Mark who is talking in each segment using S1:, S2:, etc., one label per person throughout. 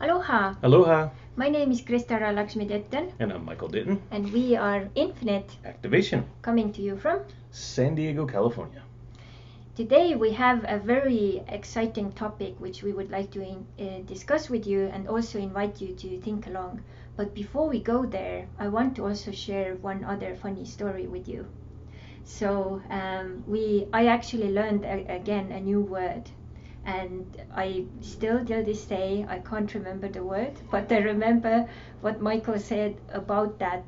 S1: Aloha!
S2: Aloha,
S1: My name is Kristara Lakshmi-Detten,
S2: and I'm Michael Ditton.
S1: and we are Infinite,
S2: Activation,
S1: coming to you from.
S2: San Diego, California.
S1: Today we have a very exciting topic which we would like to discuss with you and also invite you to think along. But before we go there, I want to also share one other funny story with you. So I actually learned again a new word, and I still till this day I can't remember the word, but I remember what Michael said about that,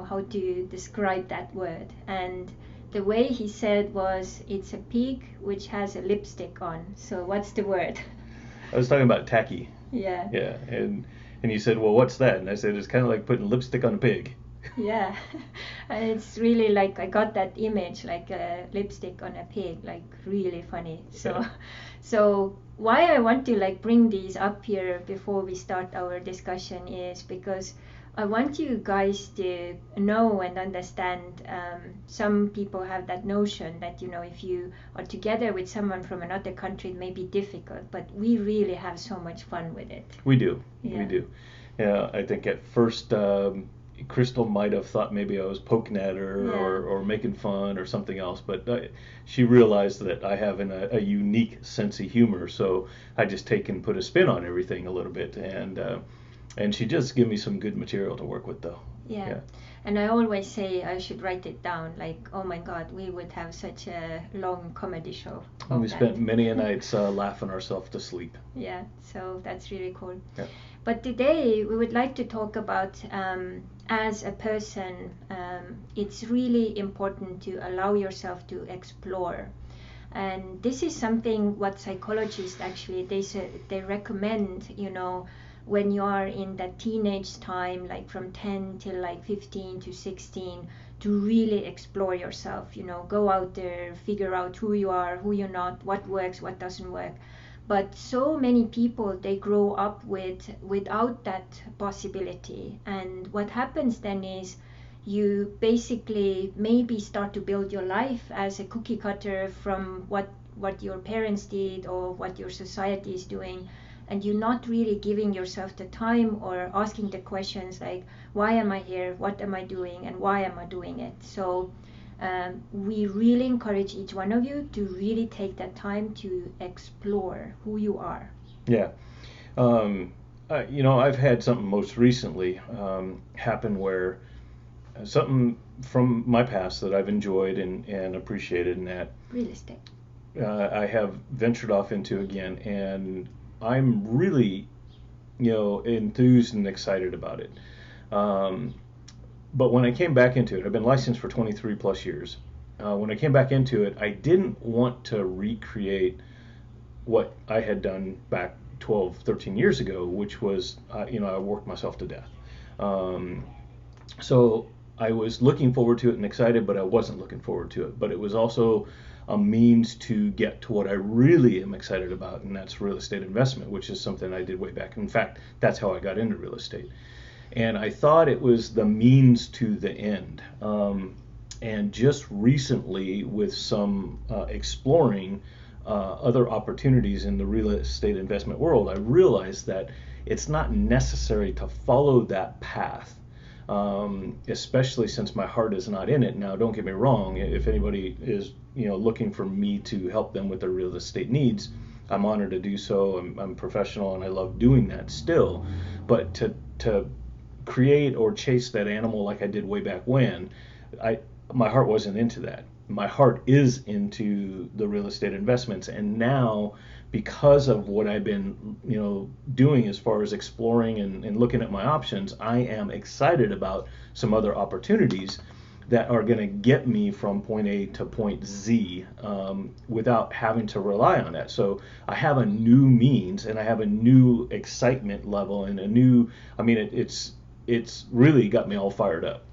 S1: how to describe that word. And the way he said was, it's a pig which has a lipstick on. So what's the word?
S2: I was talking about tacky.
S1: Yeah.
S2: Yeah, and you said, well, what's that? And I said, it's kind of like putting lipstick on a pig.
S1: Yeah. And it's really like I got that image, like a lipstick on a pig, like really funny. So
S2: Yeah.
S1: so why I want to like bring these up here before we start our discussion is because I want you guys to know and understand, some people have that notion that, if you are together with someone from another country, it may be difficult, but we really have so much fun with it.
S2: We do.
S1: Yeah.
S2: We do. Yeah, I think at first Crystal might have thought maybe I was poking at her
S1: Yeah.
S2: or making fun or something else, but she realized that I have a unique sense of humor, so I just take and put a spin on everything a little bit, and she just gave me some good material to work with, though.
S1: Yeah.
S2: Yeah.
S1: And I always say I should write it down, like, oh my God, we would have such a long comedy show.
S2: And we
S1: of
S2: spent
S1: that.
S2: many a nights laughing ourselves to sleep.
S1: Yeah, so that's really cool.
S2: Yeah.
S1: But today we would like to talk about, as a person, it's really important to allow yourself to explore. And this is something what psychologists actually they recommend, when you are in that teenage time, like from 10 till like 15 to 16, to really explore yourself, go out there, figure out who you are, who you're not, what works, what doesn't work. But so many people, they grow up without that possibility, and what happens then is you basically maybe start to build your life as a cookie cutter from what your parents did or what your society is doing, and you're not really giving yourself the time or asking the questions like, why am I here, what am I doing, and why am I doing it? So we really encourage each one of you to really take that time to explore who you are.
S2: Yeah. I've had something most recently happen where something from my past that I've enjoyed and appreciated, and that
S1: Real estate.
S2: I have ventured off into again, and I'm really, enthused and excited about it. But when I came back into it, I've been licensed for 23 plus years. When I came back into it, I didn't want to recreate what I had done back 12, 13 years ago, which was, I worked myself to death. So I was looking forward to it and excited, but I wasn't looking forward to it. But it was also a means to get to what I really am excited about, and that's real estate investment, which is something I did way back. In fact, that's how I got into real estate. And I thought it was the means to the end. And just recently, with some exploring other opportunities in the real estate investment world, I realized that it's not necessary to follow that path, especially since my heart is not in it. Now, don't get me wrong, if anybody is looking for me to help them with their real estate needs, I'm honored to do so. I'm professional and I love doing that still. But to create or chase that animal like I did way back when, my heart wasn't into that. My heart is into the real estate investments, and now because of what I've been doing as far as exploring and looking at my options, I am excited about some other opportunities that are going to get me from point A to point Z without having to rely on that. So I have a new means and I have a new excitement level and it's really got me all fired up.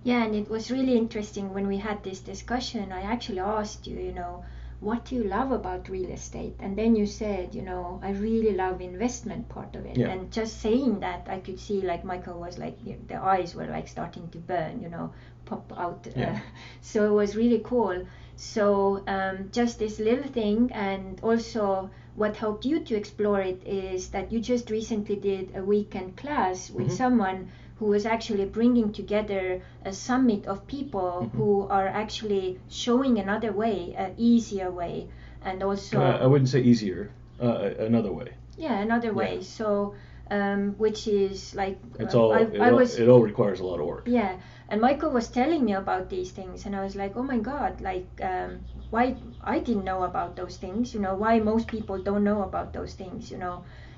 S1: Yeah, and it was really interesting when we had this discussion. I actually asked you, what do you love about real estate? And then you said, I really love investment part of it.
S2: Yeah.
S1: And just saying that, I could see like Michael was like, the eyes were like starting to burn, pop out.
S2: Yeah.
S1: So it was really cool. So just this little thing. And also what helped you to explore it is that you just recently did a weekend class with someone who was actually bringing together a summit of people who are actually showing another way, an easier way, and also
S2: I wouldn't say easier, another way.
S1: Yeah, another way.
S2: Yeah.
S1: So, which is like
S2: It all requires a lot of work.
S1: Yeah, and Michael was telling me about these things, and I was like, oh my God, like why I didn't know about those things? Why most people don't know about those things?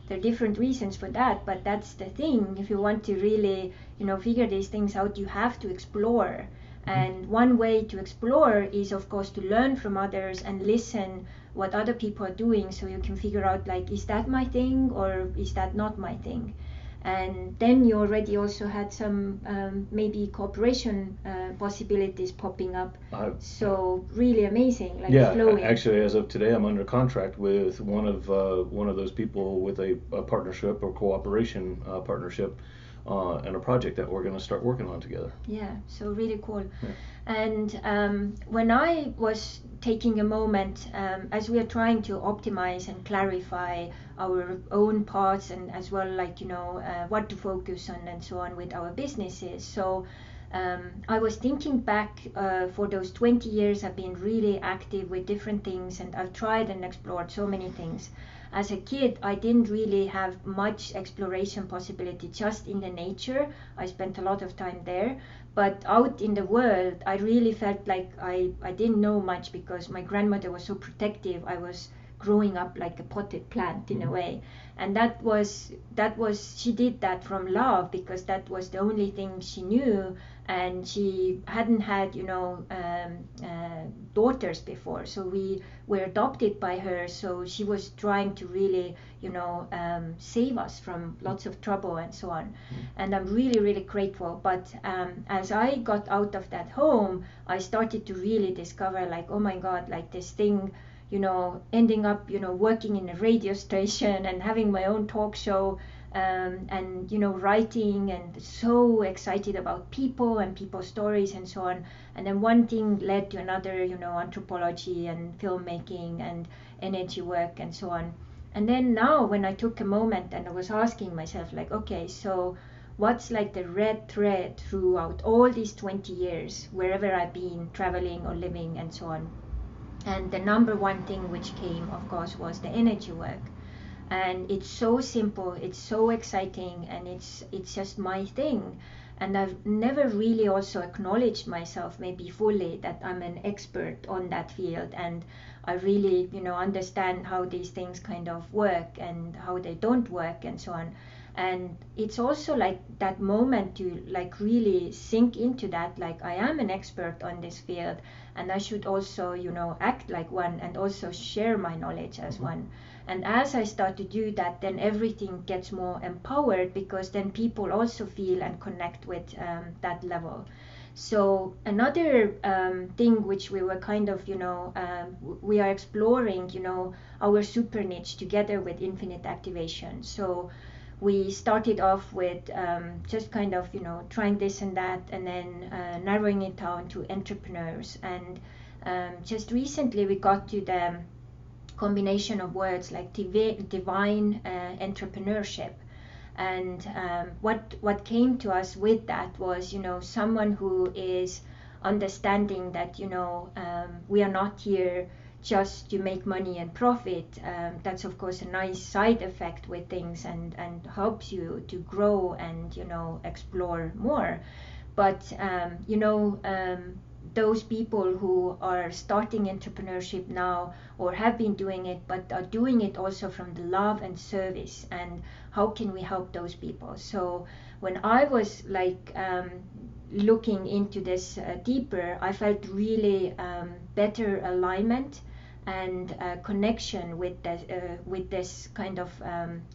S1: There are different reasons for that, but that's the thing. If you want to really, figure these things out, you have to explore. And one way to explore is, of course, to learn from others and listen what other people are doing, so you can figure out, like, is that my thing or is that not my thing? And then you already also had some maybe cooperation possibilities popping up. So really amazing, like flowing.
S2: Actually, as of today, I'm under contract with one of those people with a partnership or cooperation partnership and a project that we're going to start working on together.
S1: Yeah, so really cool.
S2: Yeah.
S1: And when I was taking a moment, as we are trying to optimize and clarify our own paths, and as well, like, what to focus on and so on with our businesses. So I was thinking back for those 20 years I've been really active with different things, and I've tried and explored so many things. As a kid, I didn't really have much exploration possibility, just in the nature. I spent a lot of time there. But out in the world, I really felt like I didn't know much, because my grandmother was so protective. I was growing up like a potted plant in a way. And that was she did that from love, because that was the only thing she knew, and she hadn't had daughters before, so we were adopted by her. So she was trying to really save us from lots of trouble and so on. And I'm really, really grateful. But as I got out of that home, I started to really discover, like, oh my God, like this thing, ending up, working in a radio station and having my own talk show, and, writing, and so excited about people and people's stories and so on. And then one thing led to another, anthropology and filmmaking and energy work and so on. And then now, when I took a moment and I was asking myself, like, okay, so what's like the red thread throughout all these 20 years, wherever I've been traveling or living and so on? And the number one thing which came, of course, was the energy work. And it's so simple, it's so exciting, and it's just my thing. And I've never really also acknowledged myself maybe fully that I'm an expert on that field, and I really, understand how these things kind of work and how they don't work and so on. And it's also like that moment to like really sink into that, like, I am an expert on this field, and I should also, act like one, and also share my knowledge as one. And as I start to do that, then everything gets more empowered, because then people also feel and connect with that level. So another thing which we were kind of, we are exploring, our super niche together with Infinite Activation. So we started off with just kind of, trying this and that, and then narrowing it down to entrepreneurs. And just recently we got to the combination of words like divine entrepreneurship. And what came to us with that was, someone who is understanding that, we are not here just to make money and profit. That's of course a nice side effect with things, and helps you to grow and, explore more. But those people who are starting entrepreneurship now, or have been doing it, but are doing it also from the love and service, and how can we help those people? So when I was like looking into this deeper, I felt really better alignment and connection with this kind of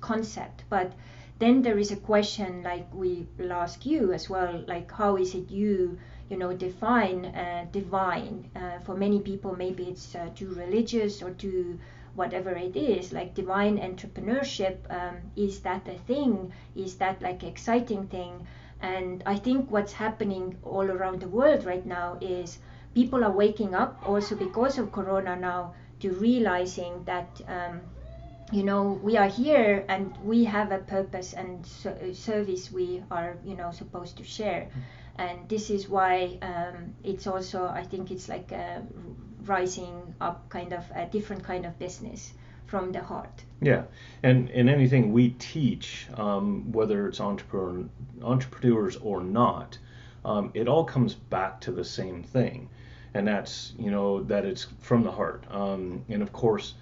S1: concept. But then there is a question, like we will ask you as well, like, how is it you define divine. For many people, maybe it's too religious or too whatever it is. Like divine entrepreneurship, is that a thing? Is that like exciting thing? And I think what's happening all around the world right now is people are waking up also because of Corona now to realizing that we are here and we have a purpose and service we are supposed to share. And this is why it's also, I think it's like rising up kind of a different kind of business from the heart.
S2: Yeah, and in anything we teach, whether it's entrepreneurs or not, it all comes back to the same thing, and that's that it's from the heart. And of course,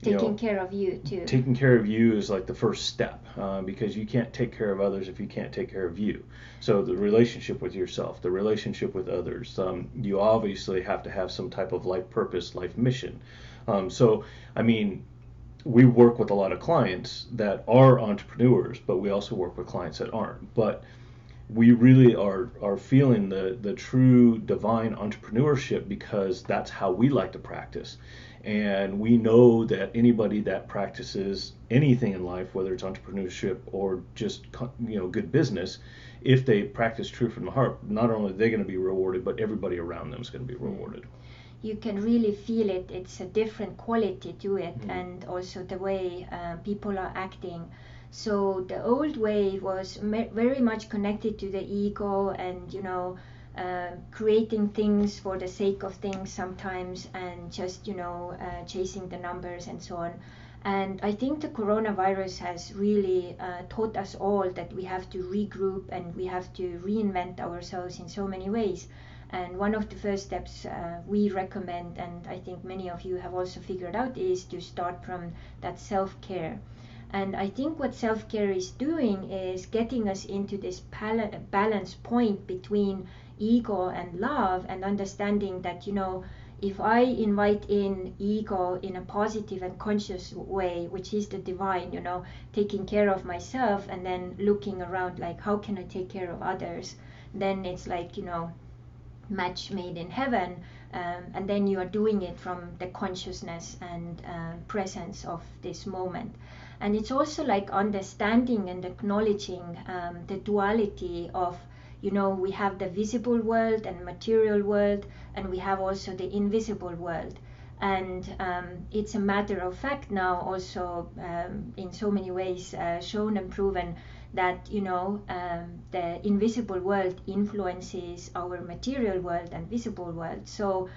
S1: taking care of you too.
S2: Taking care of you is like the first step, because you can't take care of others if you can't take care of you. So the relationship with yourself, the relationship with others, you obviously have to have some type of life purpose, life mission. So I mean, we work with a lot of clients that are entrepreneurs, but we also work with clients that aren't. But we really are feeling the true divine entrepreneurship because that's how we like to practice. And we know that anybody that practices anything in life, whether it's entrepreneurship or just good business, if they practice true from the heart, not only are they going to be rewarded, but everybody around them is going to be rewarded.
S1: You can really feel it. It's a different quality to it, and also the way people are acting. So the old way was very much connected to the ego and creating things for the sake of things sometimes, and just chasing the numbers and so on. And I think the coronavirus has really taught us all that we have to regroup and we have to reinvent ourselves in so many ways. And one of the first steps we recommend, and I think many of you have also figured out, is to start from that self-care. And I think what self-care is doing is getting us into this balance point between ego and love, and understanding that if I invite in ego in a positive and conscious way, which is the divine, taking care of myself and then looking around like how can I take care of others, then it's like match made in heaven, and then you are doing it from the consciousness and presence of this moment. And it's also like understanding and acknowledging the duality of we have the visible world and material world, and we have also the invisible world. And it's a matter of fact now also in so many ways shown and proven that the invisible world influences our material world and visible world. So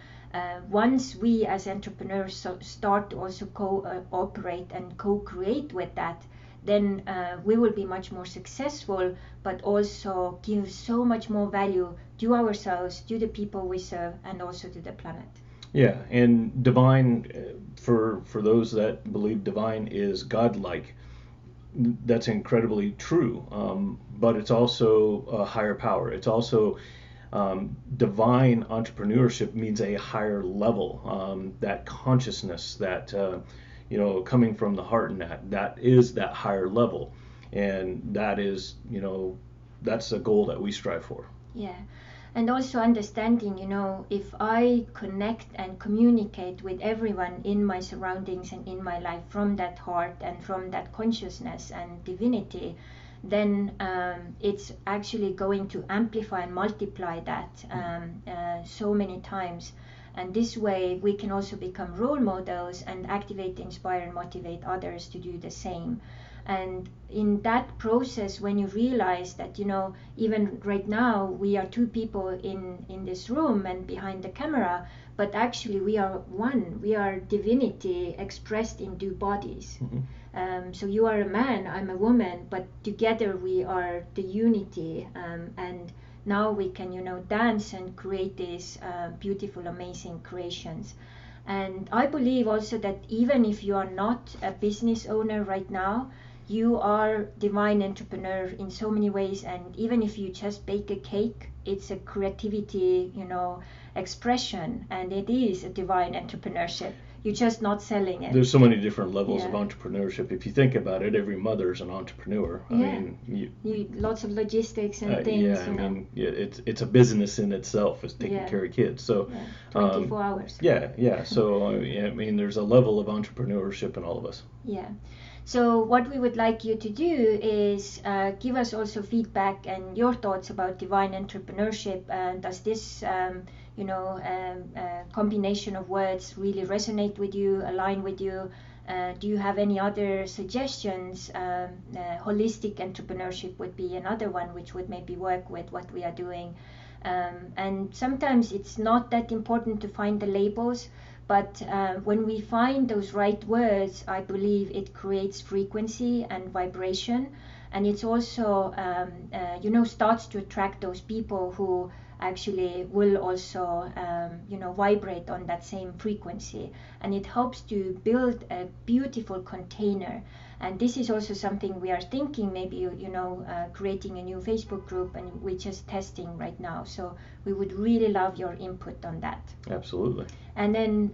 S1: once we as entrepreneurs start to also cooperate and co-create with that, then we will be much more successful, but also give so much more value to ourselves, to the people we serve, and also to the planet.
S2: Yeah, and divine, for those that believe divine is godlike, that's incredibly true, but it's also a higher power. It's also divine entrepreneurship means a higher level, that consciousness, that coming from the heart, and that is that higher level, and that is that's a goal that we strive for.
S1: Yeah. And also understanding, if I connect and communicate with everyone in my surroundings and in my life from that heart and from that consciousness and divinity, then it's actually going to amplify and multiply that so many times. And this way we can also become role models and activate, inspire, and motivate others to do the same. And in that process, when you realize that even right now we are two people in this room and behind the camera, but actually we are one. We are divinity expressed in two bodies. So you are a man, I'm a woman, but together we are the unity, and now we can dance and create these beautiful, amazing creations. And I believe also that even if you are not a business owner right now, you are divine entrepreneur in so many ways. And even if you just bake a cake, it's a creativity expression, and it is a divine entrepreneurship. You're just not selling it.
S2: There's so many different levels of
S1: Yeah.
S2: entrepreneurship. If you think about it, every mother's an entrepreneur. I
S1: Yeah.
S2: mean,
S1: You lots of logistics and things.
S2: yeah, I mean, it's a business in itself. It's taking
S1: Yeah.
S2: care of kids. So,
S1: Yeah. 24 hours.
S2: Yeah. So I mean, there's a level of entrepreneurship in all of us.
S1: Yeah. So what we would like you to do is give us also feedback and your thoughts about divine entrepreneurship. Does this, combination of words really resonate with you, align with you? Do you have any other suggestions? Holistic entrepreneurship would be another one which would maybe work with what we are doing. And sometimes it's not that important to find the labels, but when we find those right words, I believe it creates frequency and vibration, and it's also starts to attract those people who actually will also vibrate on that same frequency, and it helps to build a beautiful container. And this is also something we are thinking, maybe creating a new Facebook group, and we're just testing right now, so we would really love your input on that.
S2: Absolutely.
S1: And then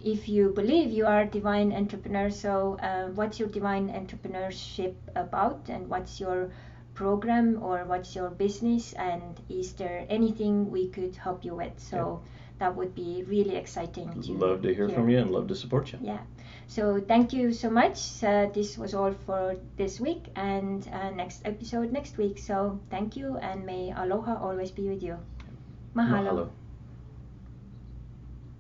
S1: if you believe you are a divine entrepreneur, so what's your divine entrepreneurship about, and what's your program, or what's your business, and is there anything we could help you with? So that would be really exciting to
S2: love to hear from you and love to support you.
S1: Yeah. So thank you so much. This was all for this week, and next episode next week. So thank you, and may Aloha always be with you. Mahalo.
S2: Mahalo.